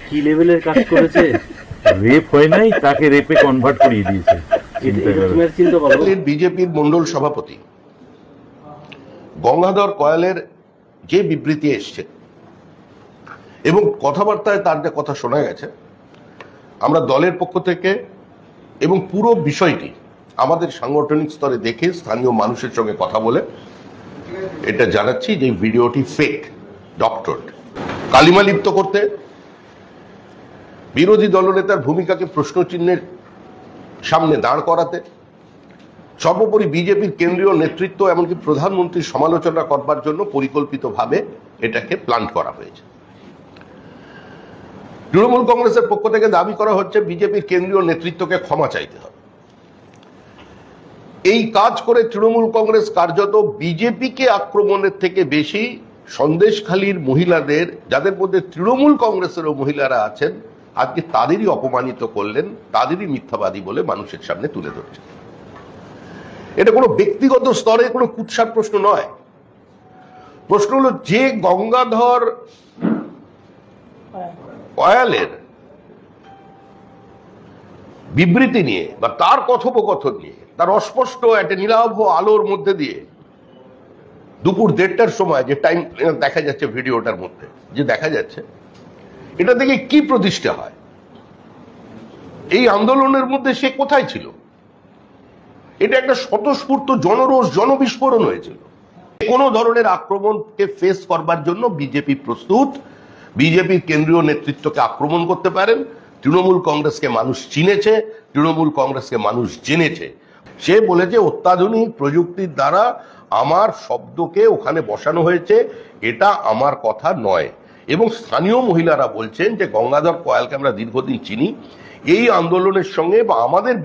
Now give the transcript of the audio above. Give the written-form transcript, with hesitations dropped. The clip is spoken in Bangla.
কি লেভেলের কাজ করেছে? রেপ হয় নাই, তাকে রেপে কনভার্ট করিয়ে দিয়েছে। বিজেপির মন্ডল সভাপতি গঙ্গাধর কয়ালের যে বিবৃতি এসছে এবং কথাবার্তায় তার যে কথা শোনা গেছে, আমরা দলের পক্ষ থেকে এবং পুরো বিষয়টি আমাদের সাংগঠনিক স্তরে দেখে স্থানীয় মানুষের সঙ্গে কথা বলে এটা জানাচ্ছি যে ভিডিওটি ফেক, ডক্টর কালিমা লিপ্ত করতে, বিরোধী দলনেতার ভূমিকাকে প্রশ্নচিহ্নের সামনে দাঁড় করাতে, সর্বোপরি বিজেপির কেন্দ্রীয় নেতৃত্ব এমনকি প্রধানমন্ত্রীর সমালোচনা করবার জন্য পরিকল্পিতভাবে এটাকে প্ল্যান করা হয়েছে। তৃণমূল কংগ্রেসের পক্ষ থেকে দাবি করা হচ্ছে বিজেপির কেন্দ্রীয় নেতৃত্বকে ক্ষমা চাইতে হবে। এই কাজ করে তৃণমূল কংগ্রেস কার্যত বিজেপিকে আক্রমণের থেকে বেশি সন্দেশখালীর মহিলাদের, যাদের মধ্যে তৃণমূল কংগ্রেসেরও মহিলারা আছেন, আজকে তাদেরই অপমানিত করলেন, তাদেরই মিথ্যাবাদী বলে মানুষের সামনে তুলে ধরছেন। এটা কোনো ব্যক্তিগত স্তরে কোনো কুৎসার প্রশ্ন নয়। প্রশ্ন হলো যে গঙ্গাধর কয়ালের বিবৃতি নিয়ে বা তার কথোপকথন নিয়ে, তার অস্পষ্ট একটা নীলাভ আলোর মধ্যে দিয়ে দুপুর 1:30টার সময় যে টাইম দেখা যাচ্ছে, ভিডিওটার মধ্যে যে দেখা যাচ্ছে, এটা দেখে কি প্রতিষ্ঠা হয়? এই আন্দোলনের মধ্যে সে কোথায় ছিল? এটা একটা স্বতঃস্ফূর্ত জনরোষ, জনবিস্ফোরণ হয়েছিল। কোনো ধরনের আক্রমণকে ফেস করবার জন্য বিজেপি প্রস্তুত। বিজেপির কেন্দ্রীয় নেতৃত্বকে আক্রমণ করতে পারেন। তৃণমূল কংগ্রেসকে মানুষ চিনেছে, তৃণমূল কংগ্রেসকে মানুষ জেনেছে। সে বলেছে অত্যাধুনিক প্রযুক্তির দ্বারা আমার শব্দকে ওখানে বসানো হয়েছে, এটা আমার কথা নয়। এবং স্থানীয় মহিলারা বলছেন যে গঙ্গাধর কয়ালকে আমরা দীর্ঘদিন চিনি, এই আন্দোলনের সঙ্গে বা আমাদের